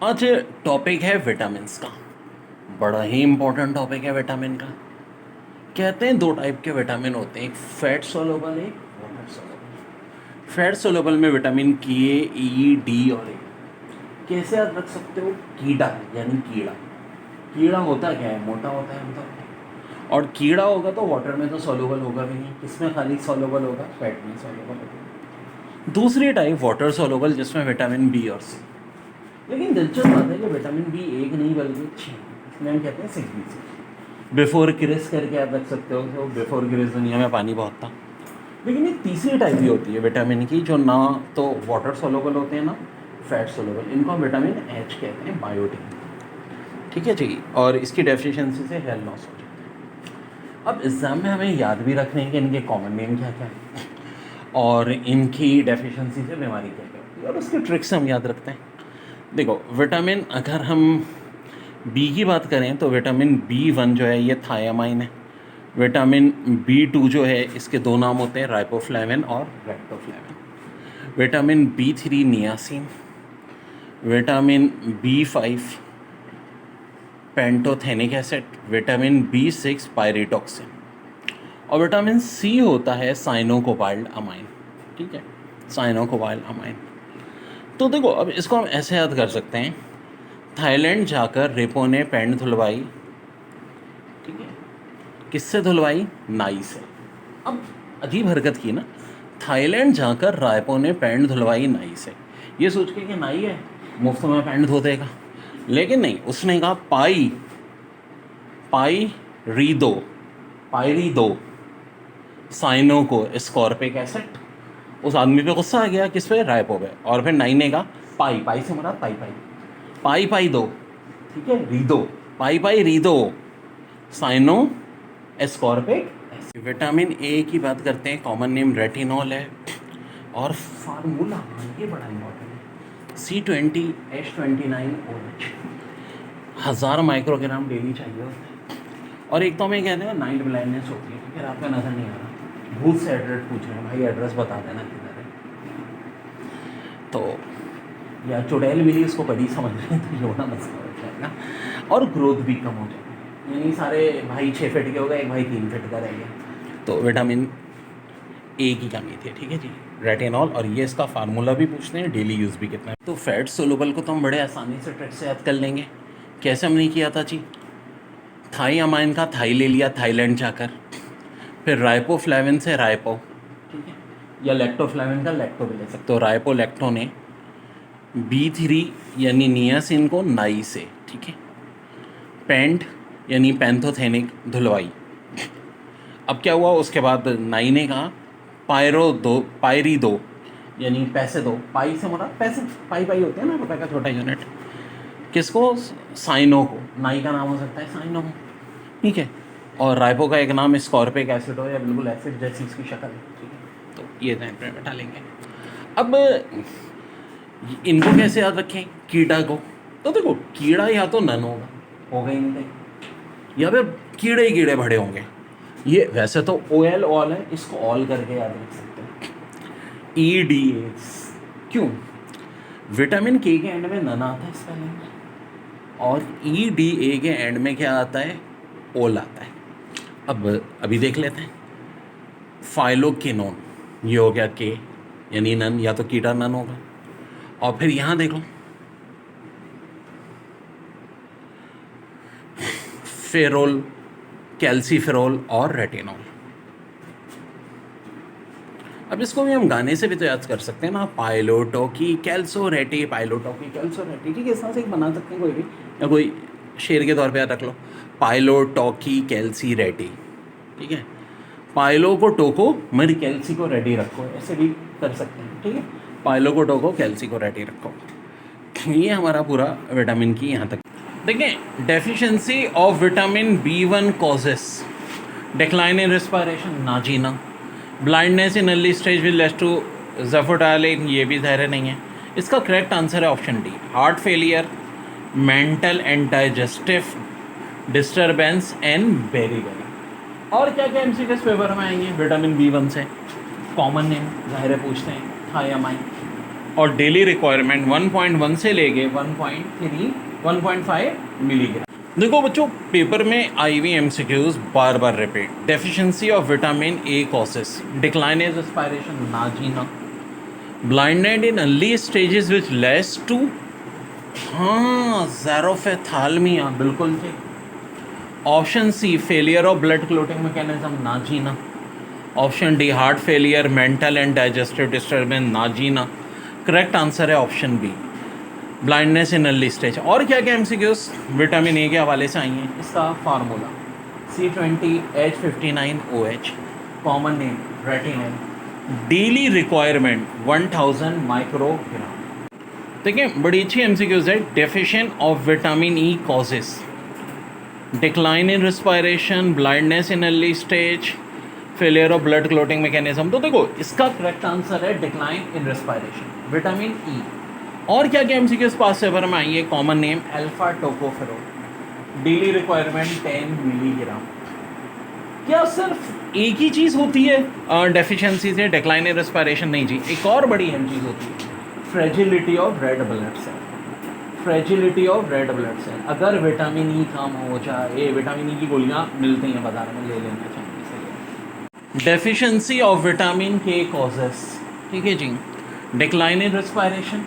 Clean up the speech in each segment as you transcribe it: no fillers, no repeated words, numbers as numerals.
आज टॉपिक है विटामिन्स का। बड़ा ही इम्पोर्टेंट टॉपिक है विटामिन का। कहते हैं दो टाइप के विटामिन होते हैं, एक फैट सोलुबल, एक वाटर सोलुबल। फैट सोलुबल में विटामिन के, ई, डी और ए। कैसे याद रख सकते हो? कीड़ा यानी कीड़ा। कीड़ा होता क्या है? मोटा होता है मतलब। और कीड़ा होगा तो वाटर में तो सोलुबल होगा भी नहीं, किसमें खाली सोलुबल होगा? फैट में सोलुबल होगा। दूसरी टाइप वाटर सोलुबल, जिसमें विटामिन बी और सी। लेकिन दिलचस्प बात है कि विटामिन बी एक नहीं बल्कि 6, इसलिए हम कहते हैं 6B6। बिफोर क्रिस करके आप रख सकते हो, तो बिफोर क्रिस दुनिया में पानी बहुत था। लेकिन एक तीसरी टाइप भी होती है विटामिन की, जो ना तो वाटर सोलुबल होते हैं ना फैट सोलुबल। इनको हम विटामिन एच कहते हैं, बायोटिन। ठीक है जी। और इसकी डेफिशिएंसी से हेयर लॉस हो जाता है। अब एग्जाम में हमें याद भी रखने हैं कि इनके कॉमन नेम क्या क्या है और इनकी डेफिशिएंसी से बीमारी क्या क्या होती है, और उसके ट्रिक्स हम याद रखते हैं। देखो, विटामिन अगर हम बी की बात करें तो विटामिन B1 जो है ये थायामाइन है। विटामिन B2 जो है, इसके दो नाम होते हैं, राइबोफ्लेविन और lactoflavin. Vitamin B3 niacin. Vitamin B5 pantothenic acid. Vitamin B6 pyridoxine. और विटामिन सी होता है साइनोकोबाल्ट अमाइन। ठीक है, साइनोकोबाल्ट अमाइन। तो देखो, अब इसको हम ऐसे याद कर सकते हैं। थाईलैंड जाकर रेपो ने पैंट धुलवाई। ठीक है, किससे धुलवाई? नाई से। अब अजीब हरकत की ना, थाईलैंड जाकर रायपो ने पैंट धुलवाई नाई से। ये सोच के कि नाई है, मुफ्त में पैंट धो देगा। लेकिन नहीं, उसने कहा पाई पाई री दो, पायरी दो साइनो को स्कॉर्पिक एसिड। उस आदमी पे गुस्सा आ गया, किस पे? रायपो पे। और फिर नाई ने कहा पाई, पाई से मरा पाई पाई, पाई पाई दो। ठीक है, रीदो, पाई पाई रीदो साइनो एस्कॉर्बिक एसिड। विटामिन ए की बात करते हैं, कॉमन नेम रेटिनॉल है। और फार्मूला ये बड़ा इंपॉर्टेंट है, C20H29OH। 1000 माइक्रोग्राम डेली चाहिए होता है। और एक तो हमें कहते हैं नाइट ब्लाइंडनेस होती है, ठीक है, रात में नजर नहीं आ रहा, भूत से एड्रेस पूछ रहे हैं, भाई एड्रेस बता देना किधर है। तो या चुड़ैल मिली, उसको बड़ी समझ रहे हैं, तो ये बड़ा मसला हो जाएगा। और ग्रोथ भी कम हो जाएगी, यानी सारे भाई 6 फीट के हो गए, एक भाई 3 फीट का रह गया। तो विटामिन ए की कमी थी। ठीक है जी, रेटिनॉल। और ये इसका फार्मूला भी पूछते हैं, डेली यूज़ भी कितना है। तो फैट सोलुबल को तो हम बड़े आसानी से ट्रिक से याद कर लेंगे। कैसे हमने किया था जी? थाई अमाइन का थाई ले लिया थाईलैंड जाकर, फिर राइपोफ्लेविन से राइपो, ठीक है, या लेक्टोफ्लेविन का लेक्टो भी ले सकते हो। राइपो लेक्टो ने B3 यानी नियासिन को नाई से, ठीक है, पेंट यानी पैंथोथेनिक धुलवाई। अब क्या हुआ? उसके बाद नाई ने कहा पायरो दो, पायरी दो, यानी पैसे दो। पाई से मुरा पैसे, पाई पाई होते हैं ना, रुपए का छोटा यूनिट। किसको? साइनो को। नाई का नाम हो सकता है साइनो। ठीक है। और राइपो का एक नाम स्कॉर्पिक एसिड हो, या बिल्कुल एसिड जैसी इसकी शक्ल है। ठीक है, तो ये ध्यान में बैठा लेंगे। अब इनको कैसे याद रखें? कीड़ा को तो देखो, कीड़ा या तो नन होगा ही नहीं कहीं, या फिर कीड़े ही कीड़े भरे होंगे। ये वैसे तो OL ऑल है, इसको ऑल करके याद रख सकते हैं। EDAs। क्यों? विटामिन के एंड में नन आता है स्पेलिंग में, और EDA के एंड में क्या आता है? ओल आता है। अब अभी देख लेते हैं। फाइलोकिनोन, ये हो गया के यानी नन, या तो कीड़ा नन होगा। और फिर यहाँ देखो, फेरोल, कैल्सीफेरोल और रेटिनॉल। अब इसको भी हम गाने से भी तो याद कर सकते हैं ना, पाइलोटो की कैल्सो रेटी, पाइलोटो की कैल्सो रेटी। ठीक है, इस तरह से एक बना सकते हैं कोई भी, या कोई शेर के तौर पे याद रख लो, पाइलोटो की कैल्सी रेटी। ठीक है, पाइलो को टोको मरी कैल्सी को रेडी रखो, ऐसे भी कर सकते हैं। ठीक है, पाइलो को टोको कैल्सी को रेडी रखो। ये हमारा पूरा विटामिन की यहाँ तक। देखिए, deficiency of vitamin B1 causes decline in respiration, ना जीना। Blindness in early stage will lead to xerophthalmia, ये भी धैर्य नहीं है। इसका करेक्ट आंसर है option D, heart failure, mental and digestive disturbance and beriberi. और क्या क्या MCQs पेपर में आएंगे विटामिन B1 से? कॉमन नेम ज़ाहिर पूछते हैं, थायामाइन। और डेली रिक्वायरमेंट 1.1 से लेके 1.3 1.5 मिलीग्राम। देखो बच्चों, पेपर में आई हुई एमसीक्यूज बार बार repeat. Deficiency of vitamin A causes decline in respiration, ना जी ना। Blinded in early stages which leads to, हाँ, ज़ेरोफेथालमिया, बिल्कुल जी। Option C failure of blood clotting mechanism, ना जी ना। Option D heart failure, mental and digestive disturbance, ना जी ना। करेक्ट आंसर है option B, blindness in early stage. और क्या क्या एमसीक्यूज विटामिन ए के हवाले से आई हैं, इसका formula C20H59OH, common name retinal, daily requirement 1000 microgram. देखिए बड़ी अच्छी एमसीक्यूज है। Deficient of vitamin E causes decline in respiration, blindness in early stage, failure of blood clotting mechanism. तो देखो इसका करेक्ट आंसर है decline in respiration, vitamin E. और क्या क्या एमसीक्यूज पास पेपर में आई है, common name alpha tocopherol, daily requirement 10 milligram. क्या सिर्फ एक ही चीज़ होती है डेफिशिएंसी से डिक्लाइन इन रेस्पिरेशन? नहीं जी, एक और बड़ी अहम चीज़ होती है, fragility of red blood cell. Fragility of red blood cell, अगर विटामिन ई कम हो जाए, विटामिन ई की गोलियाँ मिलती हैं बाजार में, ले लेना चाहिए। डेफिशिएंसी ऑफ विटामिन के कॉजेस, ठीक है जी। डिक्लाइन इन रेस्पिरेशन,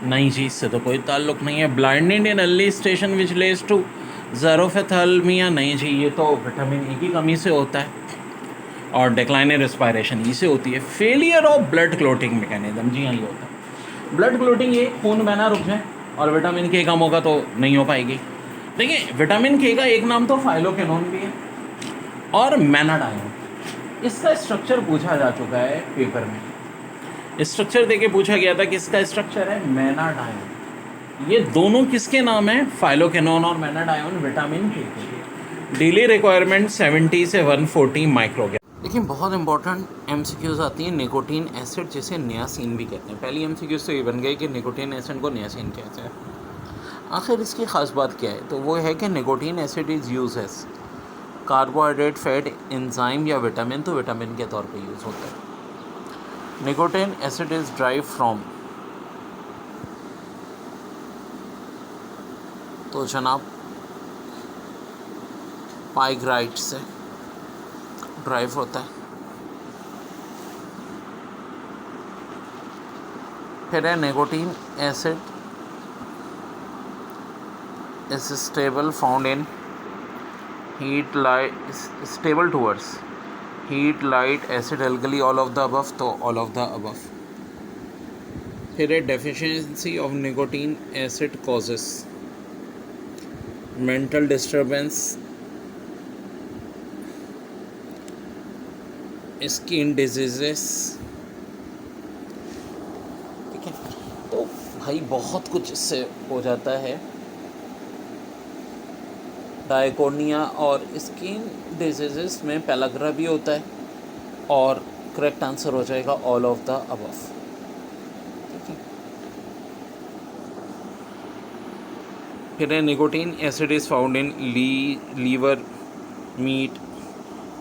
नहीं जी, इससे तो कोई ताल्लुक नहीं है। Blinded in early station which leads to xerophthalmia, नहीं जी, ये तो विटामिन ई की कमी से होता है। और डिक्लाइन इन रेस्पिरेशन ई से होती है। Failure of blood clotting mechanism, जी हाँ ये होता है। ब्लड क्लोटिंग, ये खून बहना रुक जाए और विटामिन के कम होगा तो नहीं हो पाएगी। देखिए विटामिन के का एक नाम तो फाइलोकेनोन भी है और मैनाडाइन। इसका स्ट्रक्चर पूछा जा चुका है पेपर में, स्ट्रक्चर देके पूछा गया था कि इसका स्ट्रक्चर है मैनाडाइन। ये दोनों किसके नाम है, फाइलोकेनोन और मैनाडाइन, विटामिन के लिए। डेली रिक्वायरमेंट 70 से 140 माइक्रोग्राम। देखिए बहुत इंपॉर्टेंट एमसीक्यूज आती हैं, निकोटीन एसिड जिसे नियासिन भी कहते हैं। पहली एमसीक्यूज तो ये बन गई कि निकोटीन एसिड को नियासिन कहते हैं। आखिर इसकी ख़ास बात क्या है, तो वो है कि nicotine acid is use as carbohydrate, fat, enzyme या विटामिन, तो विटामिन के तौर पर यूज़ होता है। Nicotine acid is drive from, तो जनाब पाइग्राइट से ड्राइव होता है। फिर है nicotine acid is stable found in heat, light, stable towards heat, light, acid, alkali, all of the above, तो ऑल ऑफ द अबव। फिर है deficiency of nicotine acid causes mental disturbance, skin diseases. ठीक है, तो भाई बहुत कुछ इससे हो जाता है। डायकोनिया और स्किन डिजीजेस में पेलाग्रा भी होता है और करेक्ट आंसर हो जाएगा ऑल ऑफ द अबव। ठीक है, फिर है nicotine acid is found in liver, meat,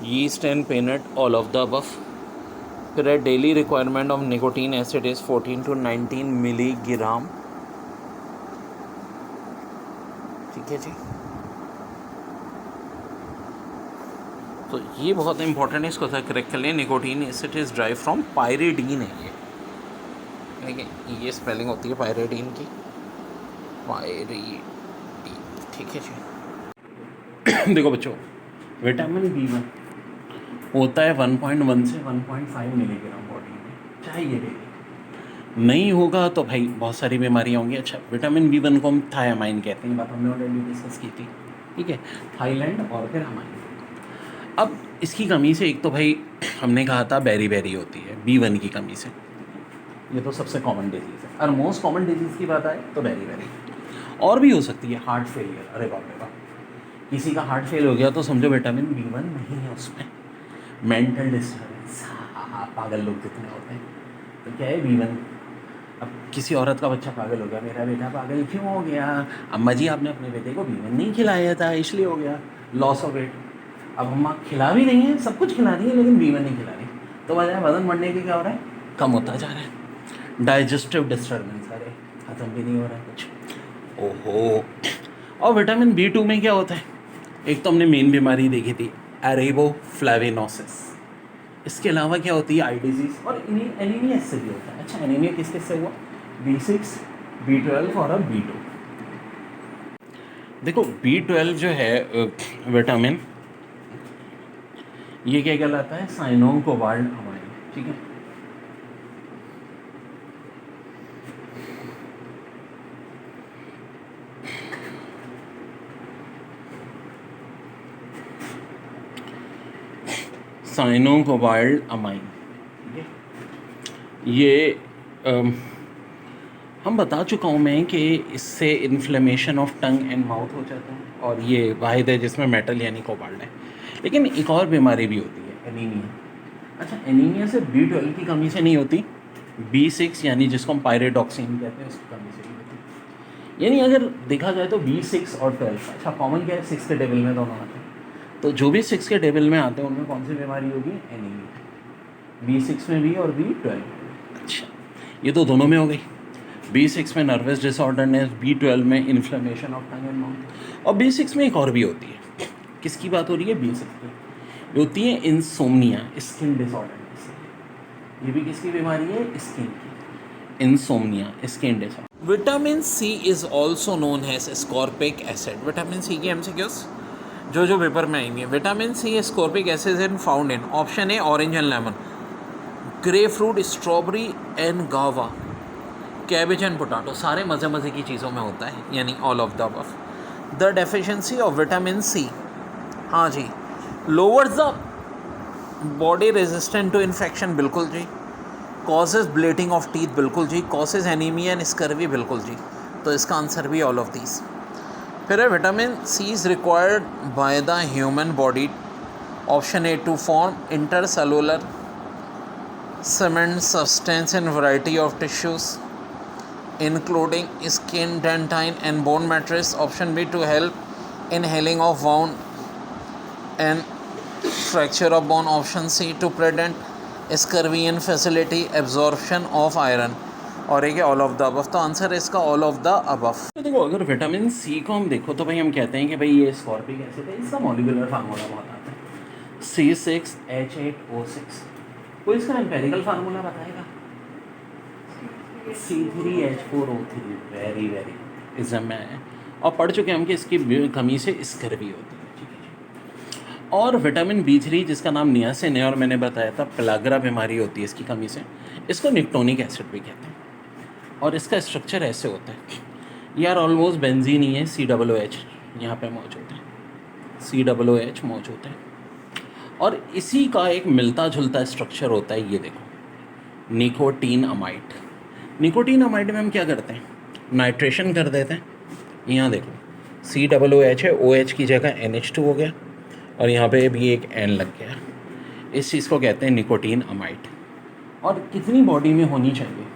yeast and peanut, all of the above. फिर है daily requirement of nicotine acid is 14 to 19 milligram. ठीक है जी, तो ये बहुत इंपॉर्टेंट है, इसको करेक्ट कर लें। Nicotine acid is drive from pyridine है ये, देखिए ये स्पेलिंग होती है पायरिडीन की, पायरिडीन। ठीक है जी। देखो बच्चों, विटामिन B1 होता है 1.1 से 1.5 मिलीग्राम बॉडी में, चाहिए डेली। नहीं होगा तो भाई बहुत सारी बीमारियाँ होंगी। अच्छा, विटामिन B1 को हम थायामाइन कहते हैं, बात हमने ऑलरेडी डिस्कस की थी। ठीक है, थाईलैंड और फिर हमाइन। अब इसकी कमी से एक तो भाई हमने कहा था बेरी बेरी होती है B1 की कमी से, ये तो सबसे कॉमन डिजीज़ है। और मोस्ट कॉमन डिजीज़ की बात आए तो बेरी बेरी और भी हो सकती है, हार्ट फेलियर। अरे बाप रे बाप, किसी का हार्ट फेल हो गया तो समझो विटामिन B1 नहीं है उसमें। मेंटल डिस्टर्बेंस, पागल लोग जितने होते हैं, तो क्या है B1। अब किसी औरत का बच्चा पागल हो गया, मेरा बेटा पागल क्यों हो गया, अम्मा जी आपने अपने बेटे को B1 नहीं खिलाया था इसलिए हो गया, लॉस ऑफ वेट। अब अम्मा खिला भी रही हैं, सब कुछ खिला रही है, लेकिन B1 नहीं खिला रही, तो वजह वज़न बढ़ने के क्या हो रहा है, कम होता जा रहा है। डाइजेस्टिव डिस्टर्बेंस, अरे ख़त्म भी नहीं हो रहा है कुछ, ओहो। और विटामिन B2 में क्या होता है, एक तो हमने मेन बीमारी देखी थी एरेबोफ्लैविनोसिस, इसके अलावा क्या होती है आई डिजीज़, और एनीमिया इससे भी होता है। अच्छा, एनीमिया किस किस से हुआ, B6, B12 और अब B2। देखो B12 जो है विटामिन, ये क्या कहलाता है, साइनोम कोबाल्ट अमाइन, ठीक है। साइनोम कोबाल्ट अमाइन, ठीक है। ये हम बता चुका हूँ मैं कि इससे inflammation of tongue and mouth हो जाता है, और ये वाहिद है जिसमें मेटल यानी कोबाल्ट है। लेकिन एक और बीमारी भी होती है, एनीमिया। अच्छा, एनीमिया से B12 की कमी से नहीं होती, B6 यानी जिसको हम पायरिडॉक्सिन कहते हैं उसकी कमी से नहीं होती। यानी अगर देखा जाए तो B6 और 12, अच्छा कॉमन क्या है, 6 के टेबल में दोनों आते हैं, तो जो भी 6 के टेबल में आते हैं उनमें कौन सी बीमारी होगी, एनीमिया। B6 में भी और B12। अच्छा, ये तो दोनों में हो गई। B6 में नर्वस डिसऑर्डरनेस, B12 में inflammation of tongue and mouth, और B6 में एक और भी होती है। किसकी बात हो रही है, B6 की, ये होती है इंसोम्निया, स्किन डिसऑर्डरनेस। ये भी किसकी बीमारी है, स्किन की, insomnia, skin disorder. Vitamin C is also known as ascorbic acid. Vitamin C की MCQs जो पेपर में आएंगे, vitamin C ascorbic acid and found in option A orange and lemon, grapefruit, strawberry and guava, cabbage and potato, सारे मज़े मज़े की चीज़ों में होता है, यानी all of the above. The deficiency of vitamin C, हाँ जी, lowers the body resistant to infection, बिल्कुल जी। कॉजेज ब्लीडिंग ऑफ टीथ, बिल्कुल जी। कॉजेज एनीमिया एंड स्कर्वी, बिल्कुल जी। तो इसका आंसर भी ऑल ऑफ दीज। फिर है vitamin C is required by the human body, option A to form intercellular cement substance in variety of tissues including skin, dentine and bone matrix, option B to help in healing of wound and fracture of bone, option C to prevent scurvy and facility absorption of iron, और एक all of the above. तो answer है इसका all of the above. तो देखो अगर vitamin C को हम देखो तो भाई हम कहते हैं कि भाई ये स्कॉर्पिक एसिड है, इसका मॉलिक्यूलर फार्मूला बहुत आता है C6H8O6। कोई इसका एम्पेरिकल फार्मूला बताएगा, C3H4O3, वेरी इज़म में है, और पढ़ चुके हम कि इसकी कमी से स्कर्वी होती है, ठीक है। और विटामिन B3 जिसका नाम नियासिन है, और मैंने बताया था पेलाग्रा बीमारी होती है इसकी कमी से, इसको निक्टोनिक एसिड भी कहते हैं, और इसका स्ट्रक्चर ऐसे होता है यार, ऑलमोस्ट बेंजीन ही है, COOH यहाँ पे मौजूद है, COOH मौजूद है, और इसी का एक मिलता जुलता स्ट्रक्चर होता है, ये देखो निकोटीन अमाइड। निकोटीन अमाइड में हम क्या करते हैं, नाइट्रेशन कर देते हैं, यहाँ देखो COOH है, OH की जगह NH2 हो गया, और यहाँ पे भी एक N लग गया, इस चीज़ को कहते हैं निकोटीन अमाइड। और कितनी बॉडी में होनी चाहिए,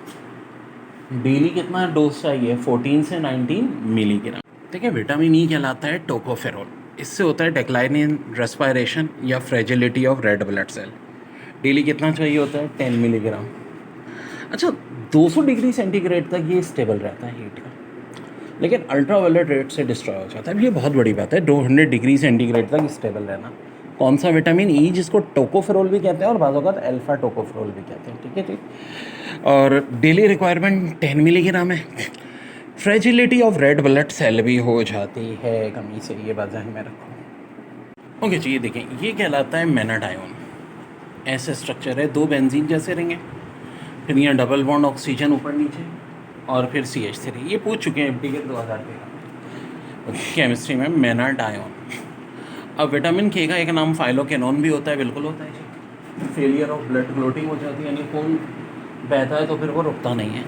डेली कितना डोज चाहिए, 14 से 19 मिलीग्राम, ठीक है। विटामिन E कहलाता है टोकोफेरोल, इससे होता है डिक्लाइन इन रेस्पिरेशन या fragility of red blood cell. Daily कितना चाहिए होता है, 10 मिलीग्राम। अच्छा, 200 डिग्री सेंटीग्रेड तक ये स्टेबल रहता है हीट का, लेकिन अल्ट्रावायलेट रेट से डिस्ट्रॉय हो जाता है। ये बहुत बड़ी बात है, 200 डिग्री सेंटीग्रेड तक स्टेबल रहना। कौन सा विटामिन E, जिसको टोकोफेरोल भी कहते हैं और बाज़ औक़ात अल्फा टोकोफेरोल भी कहते हैं, ठीक है ठीक। और डेली रिक्वायरमेंट 10 मिलीग्राम है। Fragility of red blood cell भी हो जाती है कमी से, ये बात ध्यान में रखो। ओके जी, ये देखें, ये कहलाता है मेनाडायोन, ऐसे स्ट्रक्चर है, 2 बेंजीन जैसे रिंग, फिर यहाँ डबल बॉन्ड ऑक्सीजन ऊपर नीचे, और फिर CH3। ये पूछ चुके हैं MT के 2000 के केमिस्ट्री में, मेनाडायोन। अब विटामिन K का एक नाम फाइलोकेनोन भी होता है, बिल्कुल होता है जी। फेलियर ऑफ ब्लड क्लोटिंग हो जाती है, यानी खून बहता है तो फिर वो रुकता नहीं है।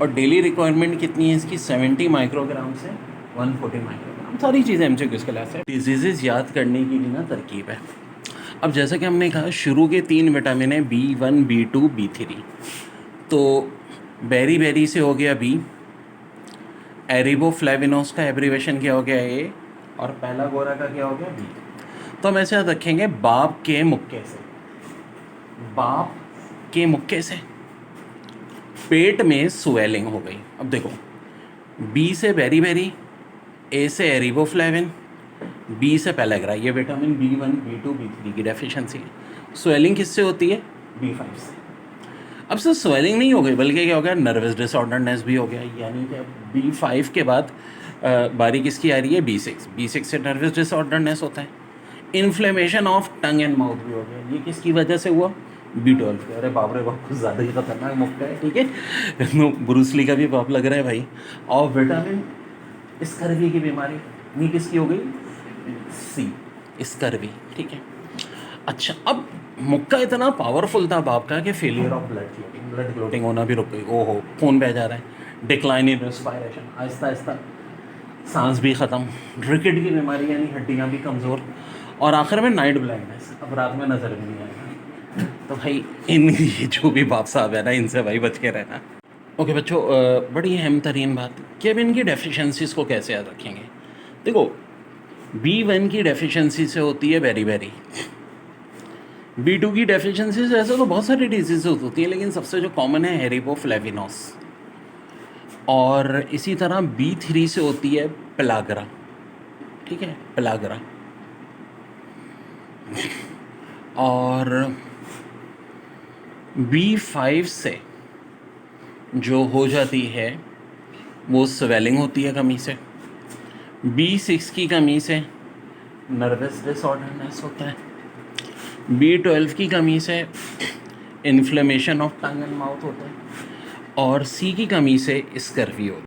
और डेली रिक्वायरमेंट कितनी है इसकी, 70 माइक्रोग्राम से 140 माइक्रोग्राम। सारी चीज़ें MCQ क्लास है। डिजीज़ याद करने की भी ना तरकीब है। अब जैसा कि हमने कहा, शुरू के 3 विटामिन है, B1, B2, B3। तो बेरी बेरी से हो गया B, एरिबोफ्लैविनोस का एब्रीवेशन क्या हो गया A, और पहला गोरा का क्या हो गया B। तो हम ऐसे याद रखेंगे, बाप के मुक्के से, बाप के मुक्के से, पेट में स्वेलिंग हो गई। अब देखो, बी से बेरी, ए से एरिबोफ्लेविन, बी से पेलेग्रा, ये विटामिन B1, B2, B3 की डेफिशिएंसी है। स्वेलिंग किससे होती है? B5 से। अब सिर्फ स्वेलिंग नहीं हो गई, बल्कि क्या हो गया, नर्वस डिसऑर्डरनेस भी हो गया। यानी कि अब B5 के बाद बारी किसकी आ रही है? B6 से नर्वस डिसऑर्डरनेस होता है। Inflammation of tongue and mouth भी हो गया। ये किसकी वजह से हुआ? B12 के। अरे बाप रे बाप, कुछ ज़्यादा ही खतरनाक मुक्का है, ठीक है। ब्रूसली का भी बाप लग रहा है भाई। और विटामिन स्कर्वी की बीमारी, ये किसकी हो गई? C, स्कर्वी, ठीक है। अच्छा, अब मुक्का इतना पावरफुल था बाप का कि फेलियर ऑफ ब्लड क्लोटिंग होना भी रुक गई। ओहो, खून बह जा रहा है, decline in respiration, Aahista Aahista सांस भी ख़त्म, रिकेट की बीमारी यानी हड्डियाँ भी कमज़ोर, और आखिर में नाइट ब्लाइंडनेस, अब रात में नज़र भी नहीं आएगा। तो भाई इन ये जो भी बाप साहब है ना, इनसे भाई बच के रहना। ओके बच्चों, बड़ी अहम तरीन बात कि अब इनकी डेफिशिएंसीज़ को कैसे याद रखेंगे। देखो, B1 की डेफिशिएंसी से होती है बेरी, B2 की डेफिशिएंसी से ऐसे तो बहुत सारी डिजीज़ होती हैं, लेकिन सबसे जो कॉमन है एरिबोफ्लेविनोस, और इसी तरह B3 से होती है पेलाग्रा, ठीक है, पेलाग्रा। और B5 से जो हो जाती है वो स्वेलिंग होती है कमी से। B6 की कमी से नर्वस डिसऑर्डरनेस होता है। B12 की कमी से inflammation of tongue and mouth होता है। और C की कमी से स्कर्वी होती है।